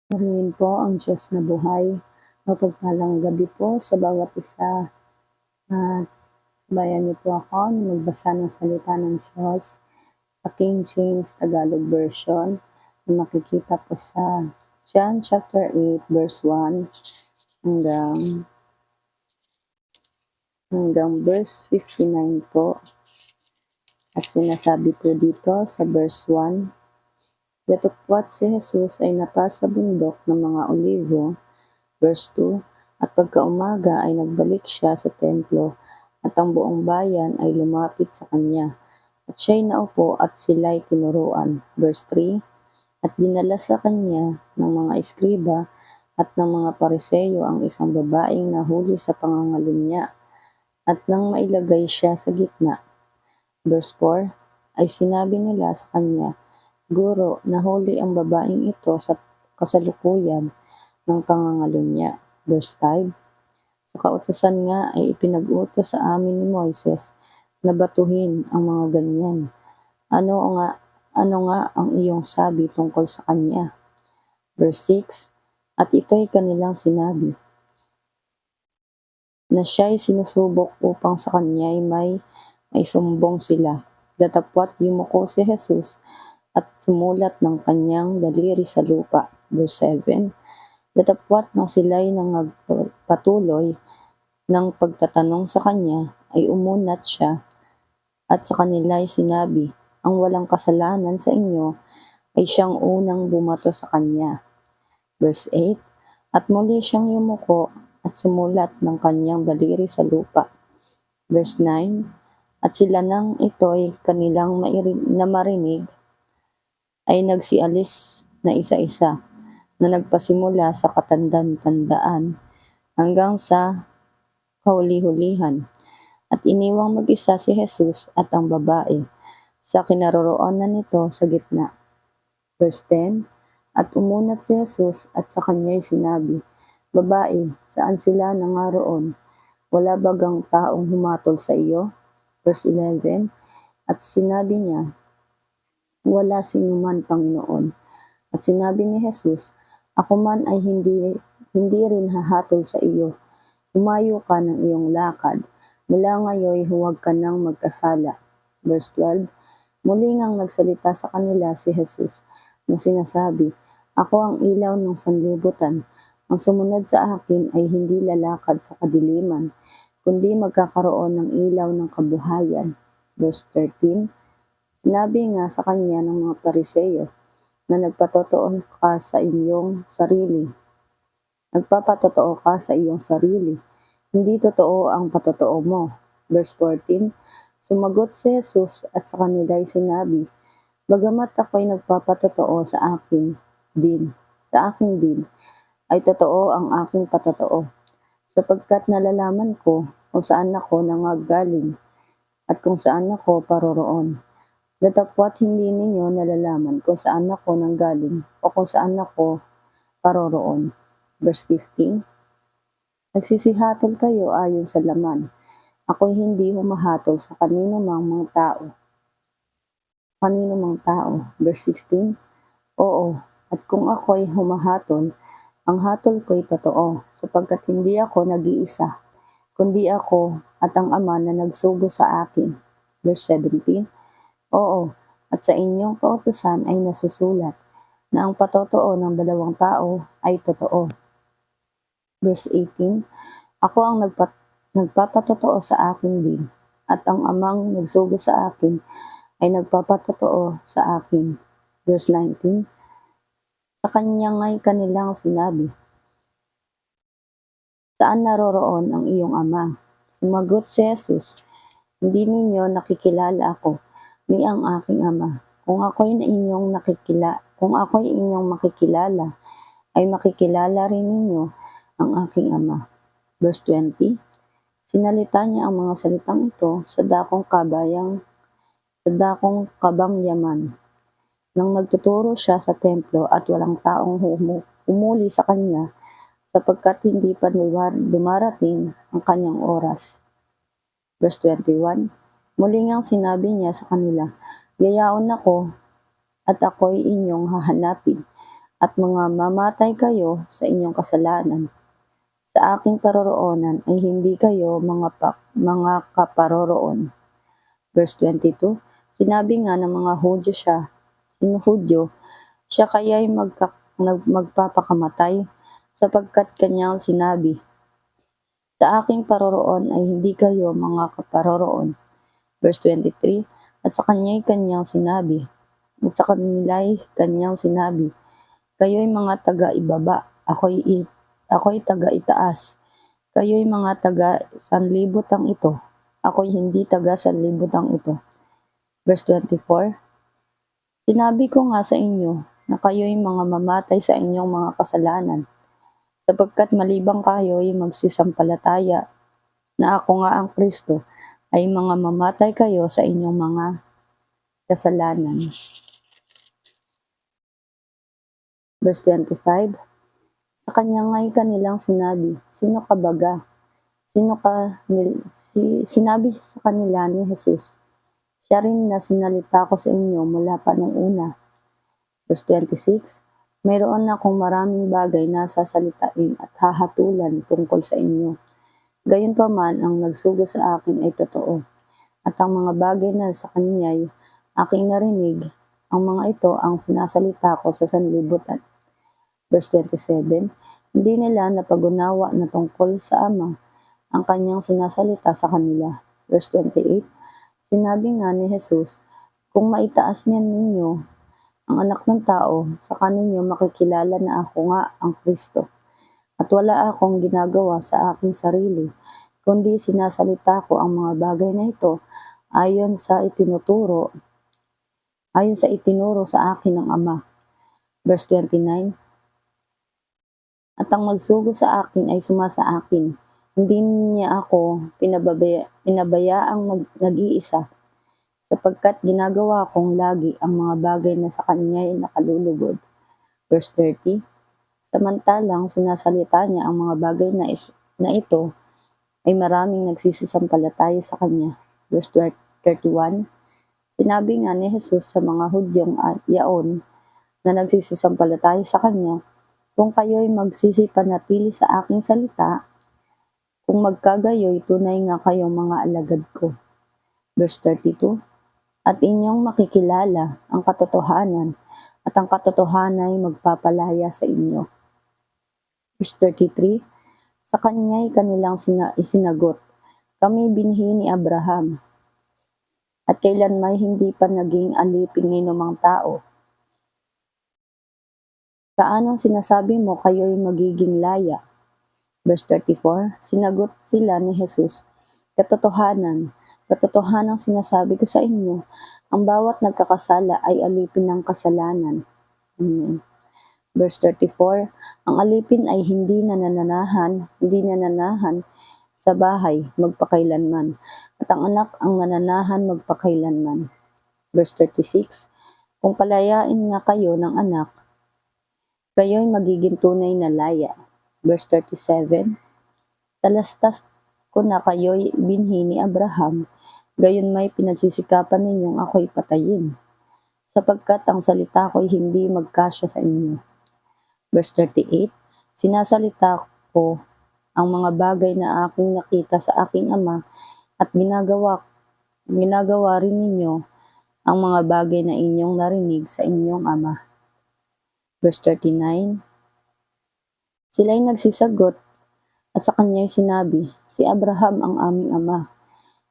Purihin po ang Diyos na buhay. Mapagpalang gabi po sa bawat isa. At sabayan niyo po ako na magbasa ng salita ng Diyos sa King James Tagalog Version na makikita po sa John chapter 8 verse 1 hanggang verse 59 po. At sinasabi po dito sa verse 1, datapwat si Jesus ay napasa bundok ng mga olivo. Verse 2, at pagkaumaga ay nagbalik siya sa templo at ang buong bayan ay lumapit sa kanya. At siya'y naupo at sila'y tinuruan. Verse 3, at dinala sa kanya ng mga eskriba at ng mga pariseyo ang isang babaeng nahuli sa pangangalunya at nang mailagay siya sa gitna. Verse 4, ay sinabi nila sa kanya, Guro, nahuli ang babaeng ito sa kasalukuyan ng pangangalunya. Verse 5, sa kautusan nga ay ipinag-utos sa amin ni Moises na batuhin ang mga ganyan. Ano nga ang iyong sabi tungkol sa kanya? Verse 6, at ito'y kanilang sinabi, na siya'y sinusubok upang sa kanya'y may sumbong sila. Datapwat yumuko si Jesus at sumulat ng kanyang daliri sa lupa. Verse 7, datapwat na sila'y nangagpatuloy ng pagtatanong sa kanya ay umunat siya at sa kanila'y sinabi, ang walang kasalanan sa inyo ay siyang unang bumato sa kanya. Verse 8, at muli siyang yumuko at sumulat ng kanyang daliri sa lupa. Verse 9, at sila nang ito'y kanilang marinig ay nagsialis na isa-isa na nagpasimula sa katandan-tandaan hanggang sa kahuli-hulihan. At iniwang mag-isa si Jesus at ang babae sa kinaroroonan nito sa gitna. Verse 10, at umunat si Jesus at sa kanya'y sinabi, babae, saan sila nangaroon? Wala bagang taong humatol sa iyo? Verse 11, at sinabi niya, wala sinuman, Panginoon. At sinabi ni Jesus, ako man ay hindi rin hahatol sa iyo. Humayo ka ng iyong lakad. Mula ngayon huwag ka nang magkasala. Verse 12, muli ngang nagsalita sa kanila si Jesus na sinasabi, ako ang ilaw ng sanlibutan. Ang sumunod sa akin ay hindi lalakad sa kadiliman, kundi magkakaroon ng ilaw ng kabuhayan. Verse 13, sinabi nga sa kanya ng mga pariseyo na nagpapatotoo ka sa iyong sarili. Hindi totoo ang patotoo mo. Verse 14, sumagot si Jesus at sa kanila'y sinabi, bagamat ako'y nagpapatotoo sa akin din, ay totoo ang aking patotoo, sapagkat nalalaman ko kung saan ako nangagaling at kung saan ako paroroon. Datapwat hindi ninyo nalalaman kung saan ako nanggaling o kung saan ako paroroon. Verse 15, nagsisihatol kayo ayon sa laman. Ako'y hindi humahatol sa kanino mang tao. Verse 16, oo, at kung ako'y humahatol, ang hatol ko'y totoo, sapagkat hindi ako nag-iisa, kundi ako at ang Ama na nagsugo sa akin. Verse 17, oo, at sa inyong kautusan ay nasusulat na ang patotoo ng dalawang tao ay totoo. Verse 18, ako ang nagpapatotoo sa akin din, at ang Amang nagsugo sa akin ay nagpapatotoo sa akin. Verse 19, sa kanya nga'y kanilang sinabi, saan naroroon ang iyong Ama? Sumagot si Jesus, hindi ninyo nakikilala ako, ni ang aking Ama. Kung ako'y inyong makikilala, ay makikilala rin ninyo ang aking Ama. Verse 20, sinalita niya ang mga salitang ito sa dakong kabangyaman. Nang nagtuturo siya sa templo at walang taong umuli sa kanya, sapagkat hindi pa dumarating ang kanyang oras. Verse 21, muli ngang sinabi niya sa kanila, yayaon ako at ako'y inyong hahanapin, at mga mamatay kayo sa inyong kasalanan. Sa aking paroroonan ay hindi kayo mga kaparoroon. Verse 22, sinabi nga ng mga Hudyo siya kaya'y magpapakamatay, sapagkat kanyang sinabi, sa aking paroroon ay hindi kayo mga kaparoroon. Verse 23, at sa kanila'y kanyang sinabi, kayo'y mga taga-ibaba, ako'y taga-itaas. Kayo'y mga taga-sanlibutang ito, ako'y hindi taga-sanlibutang ito. Verse 24, sinabi ko nga sa inyo na kayo'y mga mamatay sa inyong mga kasalanan, sapagkat malibang kayo'y magsisampalataya na ako nga ang Kristo, ay mga mamatay kayo sa inyong mga kasalanan. Verse 25, sa kanya nga'y kanilang sinabi, sino ka baga? Sinabi sa kanila ni Jesus, siya rin na sinalita ko sa inyo mula pa nung una. Verse 26, mayroon akong maraming bagay na sasalitain at hahatulan tungkol sa inyo. Gayunpaman, ang nagsugo sa akin ay totoo, at ang mga bagay na sa kanya'y aking narinig, ang mga ito ang sinasalita ko sa sanlibutan. Verse 27, hindi nila napagunawa na tungkol sa Ama ang kanyang sinasalita sa kanila. Verse 28, sinabi nga ni Jesus, kung maitaas niyan ninyo ang anak ng tao, sa kaninyo makikilala na ako nga ang Kristo. At wala akong ginagawa sa aking sarili, kundi sinasalita ko ang mga bagay na ito ayon sa itinuro sa akin ng Ama. Verse 29, at ang magsugo sa akin ay sumasa akin. Hindi niya ako pinabayaang nag-iisa, sapagkat ginagawa kong lagi ang mga bagay na sa kanya ay nakalulugod. Verse 30, samantalang sinasalita niya ang mga bagay na ito, ay maraming nagsisisampalataya sa kanya. Verse 31, sinabi nga ni Jesus sa mga Hudyong yaon na nagsisisampalataya sa kanya, kung kayo'y magsisipanatili sa aking salita, kung magkagayoy, tunay nga kayong mga alagad ko. Verse 32, at inyong makikilala ang katotohanan, at ang katotohanan ay magpapalaya sa inyo. Verse 33, sa kanya'y kanilang isinagot, kami binhi ni Abraham, at kailanmay hindi pa naging alipin ni numang tao. Paanong sinasabi mo kayo'y magiging laya? Verse 34, sinagot sila ni Jesus, katotohanan sinasabi ko sa inyo, ang bawat nagkakasala ay alipin ng kasalanan. Amen. Verse 34, ang alipin ay hindi nananahan sa bahay magpakailanman, at ang anak ang nananahan magpakailanman. Verse 36, kung palayain nga kayo ng anak, kayo'y magiging tunay na laya. Verse 37, talastas ko na kayo'y binhi ni Abraham, gayon may pinagsisikapan ninyong ako'y patayin, sapagkat ang salita ko'y hindi magkasya sa inyo. Verse 38, sinasalita ko ang mga bagay na aking nakita sa aking Ama, at ginagawa rin ninyo ang mga bagay na inyong narinig sa inyong ama. Verse 39, sila'y nagsisagot at sa kanya'y sinabi, si Abraham ang aming ama.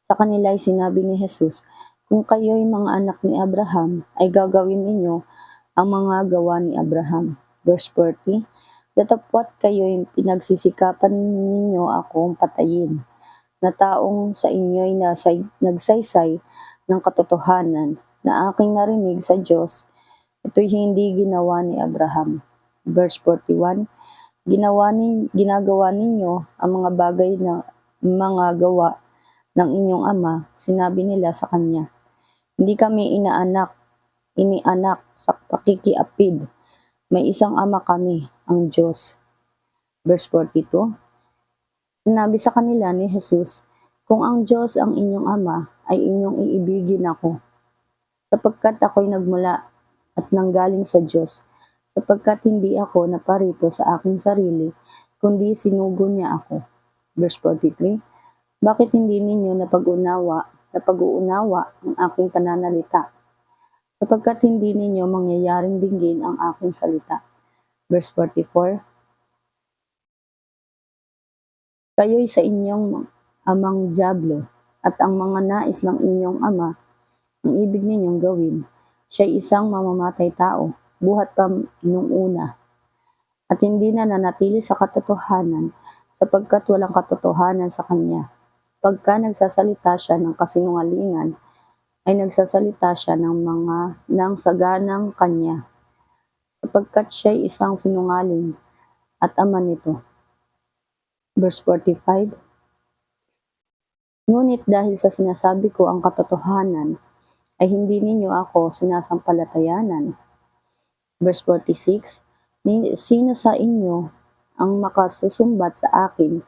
Sa kanila'y sinabi ni Jesus, kung kayo'y mga anak ni Abraham, ay gagawin ninyo ang mga gawa ni Abraham. Verse 40, datapwat kayo'y pinagsisikapan ninyo akong patayin, na taong sa inyo'y nagsaysay ng katotohanan na aking narinig sa Diyos, ito'y hindi ginawa ni Abraham. Verse 41, ginagawa ninyo ang mga bagay na mga gawa ng inyong ama, sinabi nila sa kanya, hindi kami inianak sa pakikiapid, may isang ama kami, ang Diyos. Verse 42, sinabi sa kanila ni Jesus, kung ang Diyos ang inyong ama, ay inyong iibigin ako, sapagkat ako'y nagmula at nanggaling sa Diyos, sapagkat hindi ako naparito sa aking sarili, kundi sinugo niya ako. Verse 43, bakit hindi ninyo napag-uunawa ang aking pananalita? Sapagkat hindi ninyo mangyayaring dinggin ang aking salita. Verse 44, kayo'y sa inyong amang dyablo, at ang mga nais ng inyong ama, ang ibig ninyong gawin. Siya'y isang mamamatay tao, buhat pa nung una, at hindi na nanatili sa katotohanan, sapagkat walang katotohanan sa kanya. Pagka nagsasalita siya ng kasinungalingan, ay nagsasalita siya ng saganang kanya, sapagkat siya'y isang sinungaling at ama nito. Verse 45, ngunit dahil sa sinasabi ko ang katotohanan, ay hindi ninyo ako sinasampalatayanan. Verse 46, sino sa inyo ang makasusumbat sa akin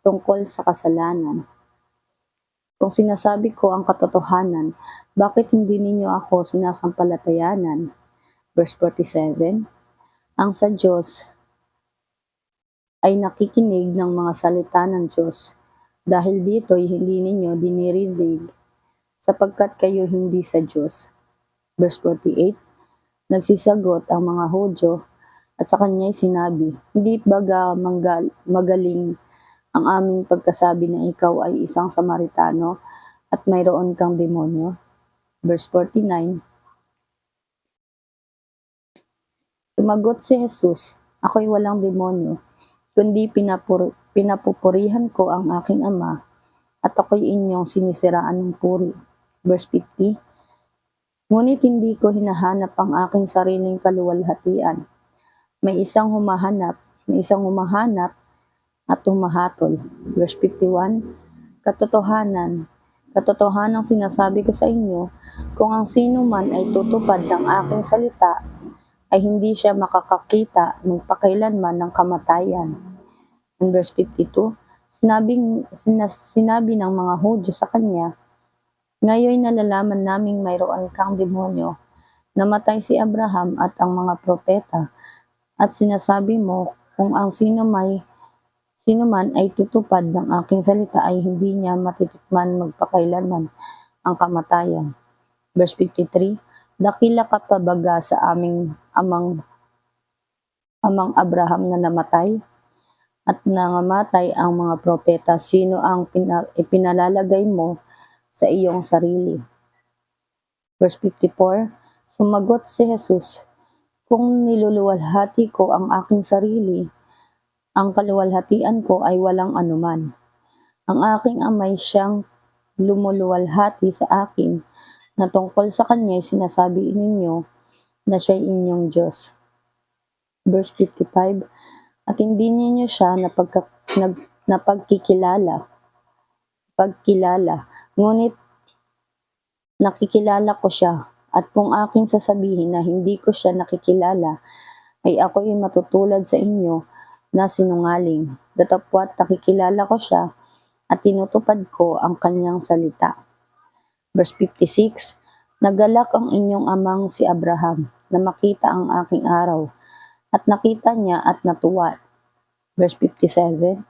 tungkol sa kasalanan? Kung sinasabi ko ang katotohanan, bakit hindi ninyo ako sinasampalatayanan? Verse 47, ang sa Diyos ay nakikinig ng mga salita ng Diyos. Dahil dito'y hindi ninyo dinirinig, sapagkat kayo hindi sa Diyos. Verse 48, nagsisagot ang mga Hudyo at sa kanya'y sinabi, hindi baga magaling ang aming pagkasabi na ikaw ay isang Samaritano at mayroon kang demonyo? Verse 49, sumagot si Jesus, ako'y walang demonyo, kundi pinapupurihan ko ang aking ama, at ako'y inyong sinisiraan ng puri. Verse 50, ngunit hindi ko hinahanap ang aking sariling kaluwalhatian. May isang humahanap at humahatol. Verse 51, katotohanang sinasabi ko sa inyo, kung ang sino man ay tutupad ng aking salita, ay hindi siya makakakita magpakailanman ng kamatayan. In verse 52, sinabi ng mga Hudyo sa kanya, ngayon nalalaman naming mayroon kang demonyo. Namatay si Abraham at ang mga propeta, at sinasabi mo kung ang sino man ay tutupad ng aking salita ay hindi niya matitikman magpakailanman ang kamatayan. Verse 53, dakila ka pa baga sa aming amang Abraham na namatay? At nangamatay ang mga propeta, sino ang ipinalalagay mo sa iyong sarili? Verse 54, sumagot si Jesus, kung niluluwalhati ko ang aking sarili, ang kaluwalhatian ko ay walang anuman. Ang aking amay siyang lumuluwalhati sa akin, na tungkol sa kanya'y sinasabi ninyo na siya'y inyong Diyos. Verse 55, at hindi ninyo siya pagkilala, ngunit nakikilala ko siya, at kung aking sasabihin na hindi ko siya nakikilala, ay ako'y matutulad sa inyo na sinungaling, datapwat nakikilala ko siya at tinutupad ko ang kanyang salita. Verse 56, nagalak ang inyong amang si Abraham na makita ang aking araw, at nakita niya at natuwa. Verse 57,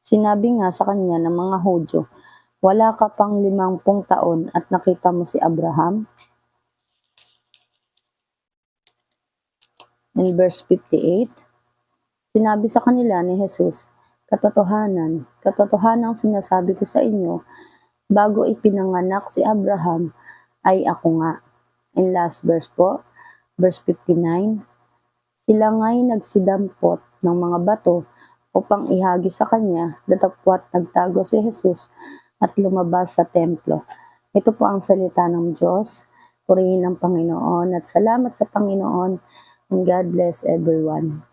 sinabi nga sa kanya ng mga Hudyo, wala ka pang 50 taon at nakita mo si Abraham? In verse 58, sinabi sa kanila ni Jesus, katotohanang sinasabi ko sa inyo, bago ipinanganak si Abraham, ay ako nga. In last verse po, verse 59, sila nga'y nagsidampot ng mga bato upang ihagi sa kanya, datapwat nagtago si Jesus at lumabas sa templo. Ito po ang salita ng Diyos. Purihin ang Panginoon at salamat sa Panginoon, and God bless everyone.